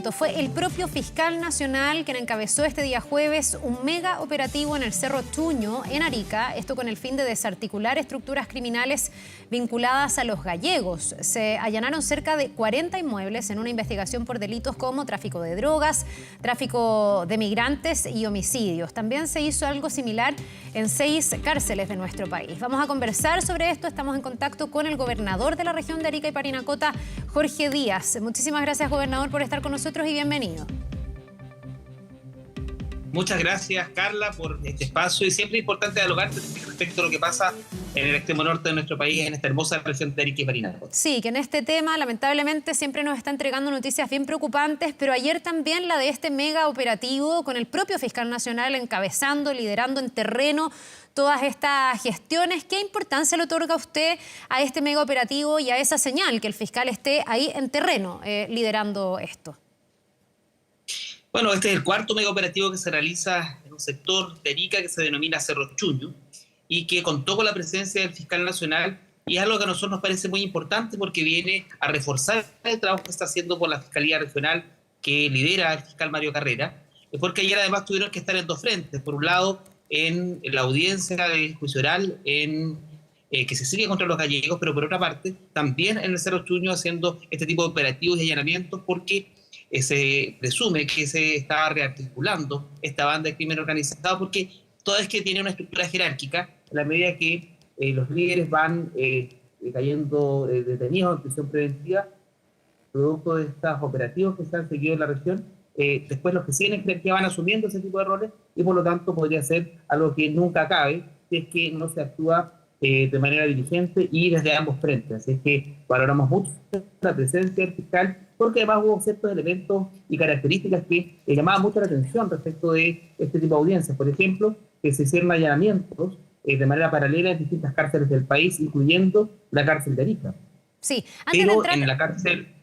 esto. Fue el propio fiscal nacional quien encabezó este día jueves un mega operativo en el Cerro Chuño, en Arica, esto con el fin de desarticular estructuras criminales vinculadas a los gallegos. Se allanaron cerca de 40 inmuebles en una investigación por delitos como tráfico de drogas, tráfico de migrantes y homicidios. También se hizo algo similar en 6 cárceles de nuestro país. Vamos a conversar sobre esto. Estamos en contacto con el gobernador de la región de Arica y Parinacota, Jorge Díaz. Muchísimas gracias, gobernador, por estar con nosotros y bienvenido. Muchas gracias, Carla, por este espacio, y siempre es importante dialogar respecto a lo que pasa en el extremo norte de nuestro país, en esta hermosa región de Arica y Parinacota. Sí, que en este tema lamentablemente siempre nos está entregando noticias bien preocupantes, pero ayer también la de este mega operativo con el propio fiscal nacional encabezando, liderando en terreno todas estas gestiones. ¿Qué importancia le otorga usted a este mega operativo y a esa señal que el fiscal esté ahí en terreno liderando esto? Bueno, este es el cuarto mega operativo que se realiza en un sector de Arica que se denomina Cerro Chuño y que contó con la presencia del fiscal nacional, y es algo que a nosotros nos parece muy importante porque viene a reforzar el trabajo que está haciendo por la Fiscalía Regional que lidera el fiscal Mario Carrera, porque ayer además tuvieron que estar en dos frentes. Por un lado, en la audiencia de juicio oral que se sigue contra los gallegos, pero por otra parte también en el Cerro Chuño haciendo este tipo de operativos y allanamientos porque se presume que se está rearticulando esta banda de crimen organizado, porque toda vez que tiene una estructura jerárquica, a la medida que los líderes van cayendo detenidos en prisión preventiva, producto de estos operativos que se han seguido en la región, después los que siguen en jerarquía van asumiendo ese tipo de roles, y por lo tanto podría ser algo que nunca acabe si es que no se actúa de manera diligente y desde ambos frentes. Así es que valoramos mucho la presencia del fiscal, porque además hubo ciertos elementos y características que llamaban mucho la atención respecto de este tipo de audiencias. Por ejemplo, que se hicieron allanamientos de manera paralela en distintas cárceles del país, incluyendo la cárcel de Arica. Sí, pero en la cárcel...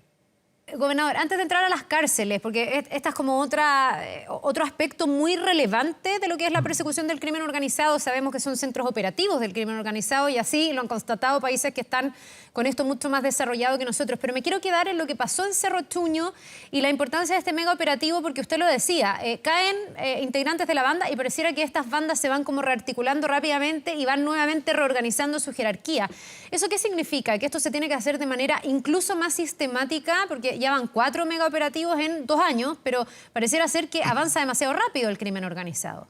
Gobernador, antes de entrar a las cárceles, porque esta es como otro aspecto muy relevante de lo que es la persecución del crimen organizado. Sabemos que son centros operativos del crimen organizado y así lo han constatado países que están con esto mucho más desarrollado que nosotros. Pero me quiero quedar en lo que pasó en Cerro Chuño y la importancia de este mega operativo, porque usted lo decía, caen integrantes de la banda y pareciera que estas bandas se van como rearticulando rápidamente y van nuevamente reorganizando su jerarquía. ¿Eso qué significa? Que esto se tiene que hacer de manera incluso más sistemática, porque ya van 4 mega operativos en 2 años, pero pareciera ser que avanza demasiado rápido el crimen organizado.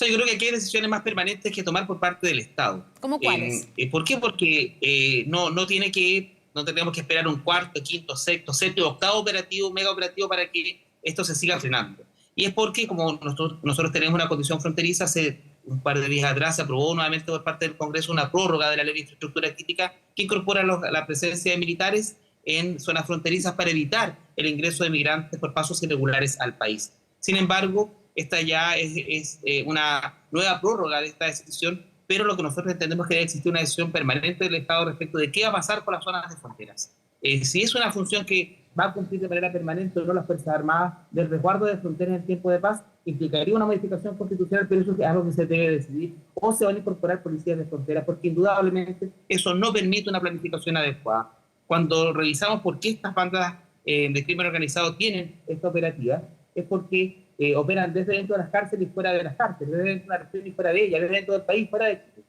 Yo creo que aquí hay decisiones más permanentes que tomar por parte del Estado. ¿Cómo cuáles? ¿Por qué? Porque no tenemos que esperar un cuarto, quinto, sexto, séptimo, octavo operativo, mega operativo para que esto se siga frenando. Y es porque, como nosotros tenemos una condición fronteriza, hace un par de días atrás se aprobó nuevamente por parte del Congreso una prórroga de la Ley de Infraestructura Crítica que incorpora la presencia de militares en zonas fronterizas para evitar el ingreso de migrantes por pasos irregulares al país. Sin embargo, esta ya es una nueva prórroga de esta decisión, pero lo que nosotros entendemos es que debe existir una decisión permanente del Estado respecto de qué va a pasar con las zonas de fronteras. Si es una función que va a cumplir de manera permanente o no las Fuerzas Armadas del resguardo de fronteras en tiempo de paz, implicaría una modificación constitucional, pero eso es algo que se debe decidir, o se van a incorporar policías de frontera, porque indudablemente eso no permite una planificación adecuada. Cuando revisamos por qué estas bandas de crimen organizado tienen esta operativa, es porque operan desde dentro de las cárceles y fuera de las cárceles, desde dentro de la región y fuera de ella, desde dentro del país, fuera de Chile.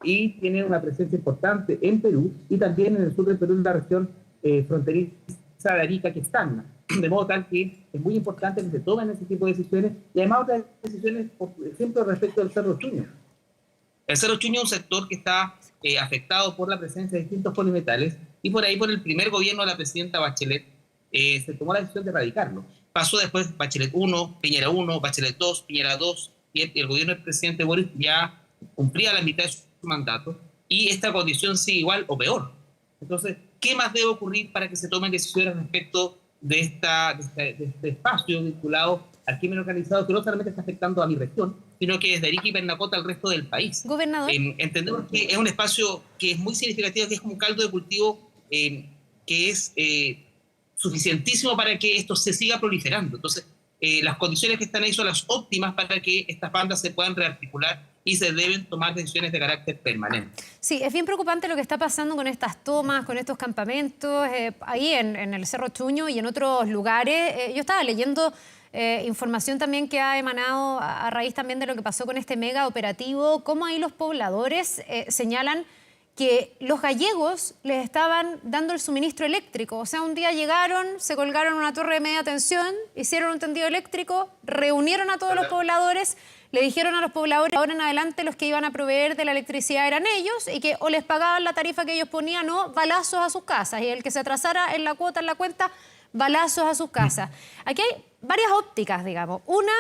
Y tienen una presencia importante en Perú y también en el sur del Perú, en la región fronteriza de Arica, que están. De modo tal que es muy importante que se tomen ese tipo de decisiones, y además otras decisiones, por ejemplo, respecto del Cerro Chuño. El Cerro Chuño es un sector que está afectado por la presencia de distintos polimetales, y por ahí, por el primer gobierno de la presidenta Bachelet, se tomó la decisión de erradicarlo. Pasó después Bachelet 1, Piñera 1, Bachelet 2, Piñera 2, y el gobierno del presidente Boris ya cumplía la mitad de su mandato, y esta condición sigue igual o peor. Entonces, ¿qué más debe ocurrir para que se tomen decisiones respecto de este espacio vinculado al crimen organizado, que no solamente está afectando a mi región, sino que desde Arica y Parinacota al resto del país? Gobernador. Entendemos que es un espacio que es muy significativo, que es como un caldo de cultivo que es suficientísimo para que esto se siga proliferando. Entonces, las condiciones que están ahí son las óptimas para que estas bandas se puedan rearticular y se deben tomar decisiones de carácter permanente. Sí, es bien preocupante lo que está pasando con estas tomas, con estos campamentos, ahí en el Cerro Chuño y en otros lugares. Yo estaba leyendo información también que ha emanado a raíz también de lo que pasó con este mega operativo, cómo ahí los pobladores señalan que los gallegos les estaban dando el suministro eléctrico. O sea, un día llegaron, se colgaron una torre de media tensión, hicieron un tendido eléctrico, reunieron a todos los pobladores, le dijeron a los pobladores, ahora en adelante los que iban a proveer de la electricidad eran ellos y que o les pagaban la tarifa que ellos ponían o balazos a sus casas. Y el que se atrasara en la cuota, en la cuenta, balazos a sus casas. Aquí hay varias ópticas, digamos. Una,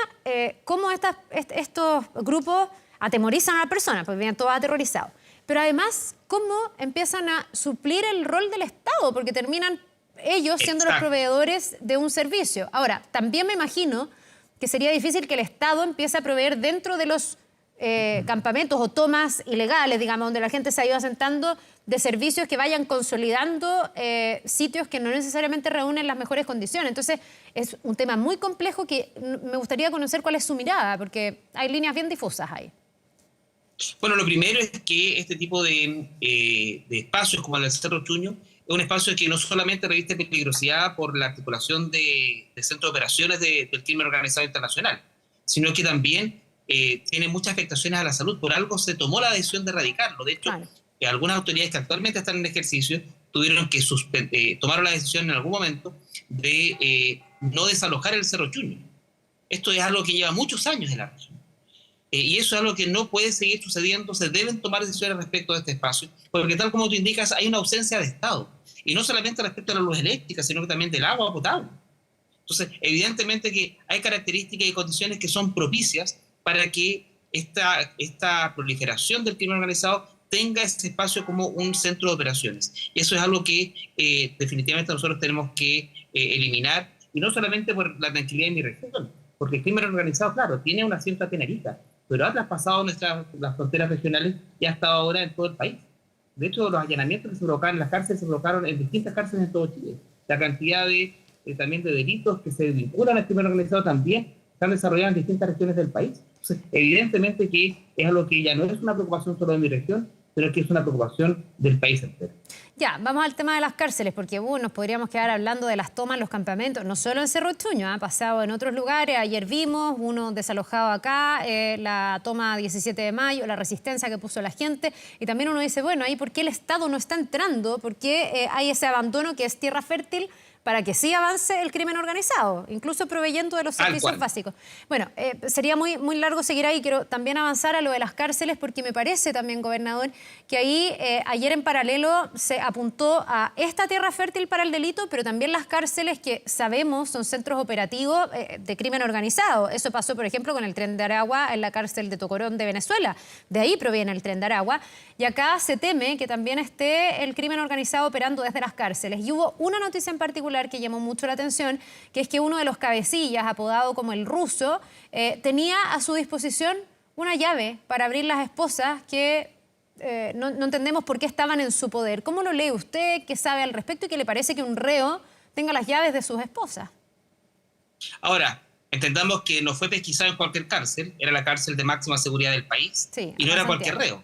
cómo estos grupos atemorizan a la persona, pues vienen todos aterrorizados. Pero además, cómo empiezan a suplir el rol del Estado, porque terminan ellos siendo los proveedores de un servicio. Ahora, también me imagino que sería difícil que el Estado empiece a proveer dentro de los campamentos o tomas ilegales, digamos, donde la gente se ha ido asentando, de servicios que vayan consolidando sitios que no necesariamente reúnen las mejores condiciones. Entonces, es un tema muy complejo que me gustaría conocer cuál es su mirada, porque hay líneas bien difusas ahí. Bueno, lo primero es que este tipo de espacios como el del Cerro Chuño es un espacio que no solamente reviste peligrosidad por la articulación de centros de operaciones del crimen organizado internacional, sino que también tiene muchas afectaciones a la salud. Por algo se tomó la decisión de erradicarlo. De hecho, algunas autoridades que actualmente están en ejercicio tuvieron que tomaron la decisión en algún momento de no desalojar el Cerro Chuño. Esto es algo que lleva muchos años en la región. Y eso es algo que no puede seguir sucediendo. Se deben tomar decisiones respecto de este espacio, porque tal como tú indicas, hay una ausencia de Estado. Y no solamente respecto a la luz eléctrica, sino que también del agua potable. Entonces, evidentemente que hay características y condiciones que son propicias para que esta proliferación del crimen organizado tenga ese espacio como un centro de operaciones. Y eso es algo que definitivamente nosotros tenemos que eliminar, y no solamente por la tranquilidad de mi región, porque el crimen organizado, claro, tiene una cierta penalidad, pero ha traspasado las fronteras regionales y ha estado ahora en todo el país. De hecho, los allanamientos que se provocaron en las cárceles se provocaron en distintas cárceles en todo Chile. La cantidad también de delitos que se vinculan al crimen organizado también están desarrollados en distintas regiones del país. Entonces, evidentemente que es algo que ya no es una preocupación solo de mi región, pero que es una preocupación del país entero. Ya, vamos al tema de las cárceles, porque nos podríamos quedar hablando de las tomas en los campamentos, no solo en Cerro Chuño, ha pasado en otros lugares. Ayer vimos uno desalojado acá, la toma 17 de mayo, la resistencia que puso la gente, y también uno dice, bueno, ahí ¿por qué el Estado no está entrando? ¿Por qué hay ese abandono que es tierra fértil para que sí avance el crimen organizado, incluso proveyendo de los servicios básicos? Bueno, sería muy, muy largo seguir ahí. Quiero también avanzar a lo de las cárceles, porque me parece también, gobernador, que ahí ayer en paralelo se apuntó a esta tierra fértil para el delito, pero también las cárceles que sabemos son centros operativos de crimen organizado. Eso pasó, por ejemplo, con el Tren de Aragua en la cárcel de Tocorón de Venezuela. De ahí proviene el Tren de Aragua. Y acá se teme que también esté el crimen organizado operando desde las cárceles. Y hubo una noticia en particular que llamó mucho la atención, que es que uno de los cabecillas, apodado como el Ruso, tenía a su disposición una llave para abrir las esposas que no entendemos por qué estaban en su poder. ¿Cómo lo lee usted? ¿Qué sabe al respecto? ¿Y qué le parece que un reo tenga las llaves de sus esposas? Ahora, entendamos que no fue pesquisado en cualquier cárcel, era la cárcel de máxima seguridad del país, y no era cualquier reo.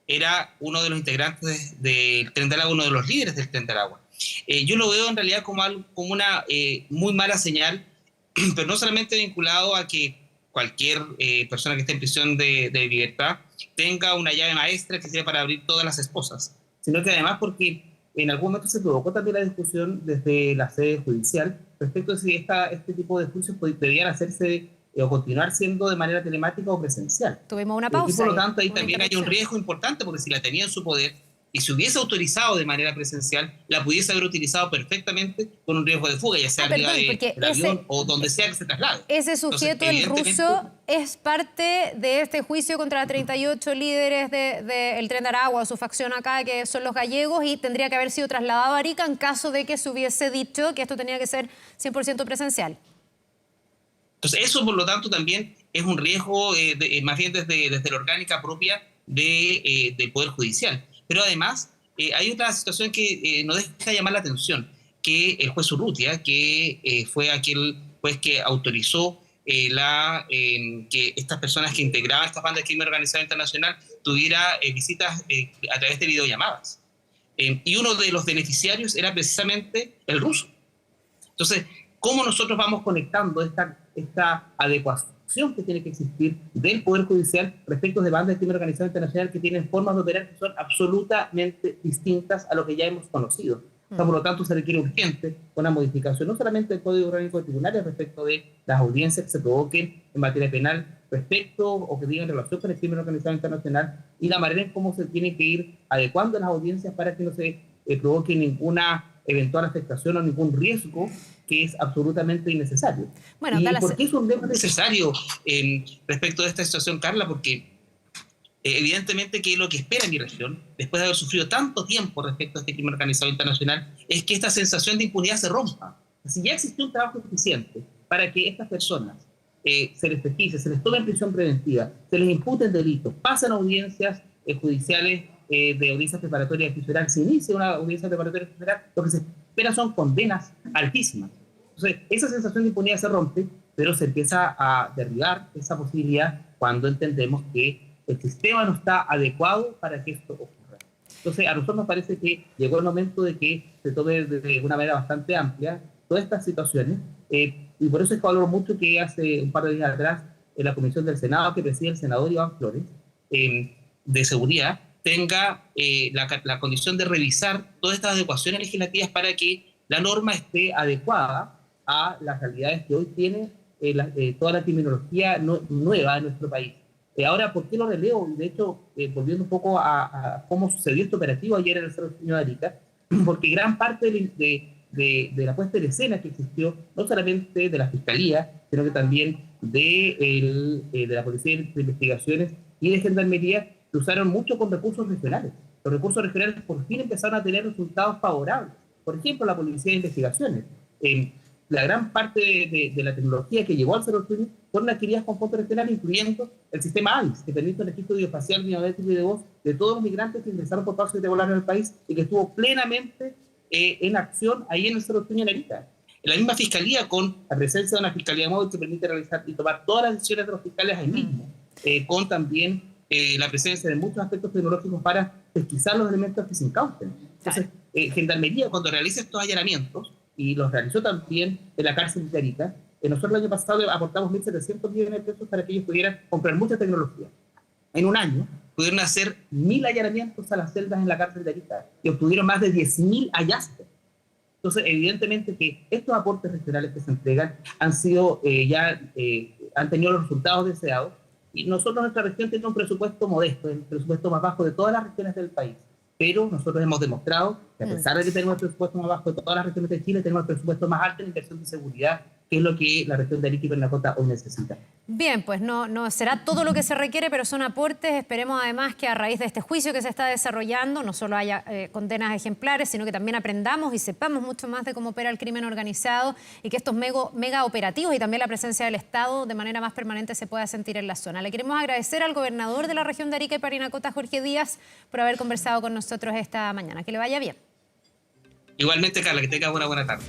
Era uno de los integrantes del Tren de Aragua, uno de los líderes del Tren de Aragua. Yo lo veo en realidad como una muy mala señal, pero no solamente vinculado a que cualquier persona que esté en prisión de libertad tenga una llave maestra que sirva para abrir todas las esposas, sino que además porque en algún momento se provocó también la discusión desde la sede judicial respecto a si este tipo de juicios debían hacerse o continuar siendo de manera telemática o presencial. Tuvimos una pausa. Y por lo tanto ahí también hay un riesgo importante, porque si la tenía en su poder y si hubiese autorizado de manera presencial, la pudiese haber utilizado perfectamente con un riesgo de fuga, ya sea arriba del avión o donde sea que se traslade. Ese sujeto, el Ruso, es parte de este juicio contra 38 líderes del Tren de Aragua, su facción acá, que son los gallegos, y tendría que haber sido trasladado a Arica en caso de que se hubiese dicho que esto tenía que ser 100% presencial. Entonces, eso, por lo tanto, también es un riesgo, más bien desde la orgánica propia del Poder Judicial. Pero además, hay otra situación que nos deja llamar la atención, que el juez Urrutia, que fue aquel juez que autorizó que estas personas que integraban estas bandas de crimen organizado internacional tuviera visitas a través de videollamadas. Y uno de los beneficiarios era precisamente el ruso. Entonces, ¿cómo nosotros vamos conectando esta adecuación que tiene que existir del Poder Judicial respecto de bandas de crimen organizado internacional que tienen formas de operar que son absolutamente distintas a lo que ya hemos conocido? O sea, por lo tanto, se requiere urgente una modificación, no solamente del Código Orgánico de Tribunales respecto de las audiencias que se provoquen en materia penal respecto o que digan relación con el crimen organizado internacional y la manera en cómo se tiene que ir adecuando las audiencias para que no se provoque ninguna eventual afectación o ningún riesgo que es absolutamente innecesario. Bueno, ¿Y por qué es un tema necesario respecto de esta situación, Carla? Porque evidentemente que lo que espera mi región, después de haber sufrido tanto tiempo respecto a este crimen organizado internacional, es que esta sensación de impunidad se rompa. Si ya existió un trabajo suficiente para que estas personas se les pesquise, se les tome en prisión preventiva, se les imputen delitos, pasen audiencias judiciales de audiencias preparatorias de fiscal, se inicia una audiencia preparatoria de fiscal, lo que se espera son condenas altísimas. Entonces, esa sensación de impunidad se rompe, pero se empieza a derribar esa posibilidad cuando entendemos que el sistema no está adecuado para que esto ocurra. Entonces, a nosotros nos parece que llegó el momento de que se tome de una manera bastante amplia todas estas situaciones, y por eso es que valoro mucho que hace un par de días atrás en la comisión del Senado, que preside el senador Iván Flores, de seguridad, tenga la condición de revisar todas estas adecuaciones legislativas para que la norma esté adecuada a las realidades que hoy tiene toda la criminología nueva en nuestro país. Ahora, ¿por qué lo releo? De hecho, volviendo un poco a cómo sucedió este operativo ayer en el Cerro Chuño de Arica, porque gran parte de la puesta en escena que existió, no solamente de la Fiscalía, sino que también de la Policía de Investigaciones y de Gendarmería, se usaron mucho con recursos regionales. Los recursos regionales por fin empezaron a tener resultados favorables. Por ejemplo, la Policía de Investigaciones. La gran parte de la tecnología que llegó al Cerro Chuño fueron adquiridas con fondos regionales, incluyendo el sistema AVIS, que permite el registro biofacial, biométrico y de voz de todos los migrantes que ingresaron por pasos irregulares en el país y que estuvo plenamente en acción ahí en el Cerro Chuño en Arica. La misma Fiscalía, con la presencia de una Fiscalía móvil que permite realizar y tomar todas las decisiones de los fiscales ahí mismo, con también la presencia de muchos aspectos tecnológicos para pesquisar los elementos que se incauten. Entonces, Gendarmería, cuando realiza estos allanamientos, y los realizó también en la cárcel de Arica, nosotros el año pasado aportamos 1.700 millones de pesos para que ellos pudieran comprar mucha tecnología. En un año pudieron hacer 1.000 allanamientos a las celdas en la cárcel de Arica y obtuvieron más de 10.000 hallazgos. Entonces, evidentemente que estos aportes regionales que se entregan han sido han tenido los resultados deseados, y nosotros, nuestra región, tiene un presupuesto modesto, el presupuesto más bajo de todas las regiones del país. Pero nosotros hemos demostrado que a pesar de que tenemos el presupuesto más bajo de todas las regiones de Chile, tenemos el presupuesto más alto en inversión de seguridad, que es lo que la región de Arica y Parinacota hoy necesita. Bien, pues no será todo lo que se requiere, pero son aportes. Esperemos además que a raíz de este juicio que se está desarrollando no solo haya condenas ejemplares, sino que también aprendamos y sepamos mucho más de cómo opera el crimen organizado y que estos mega operativos y también la presencia del Estado de manera más permanente se pueda sentir en la zona. Le queremos agradecer al gobernador de la región de Arica y Parinacota, Jorge Díaz, por haber conversado con nosotros esta mañana. Que le vaya bien. Igualmente, Carla, que tenga una buena tarde.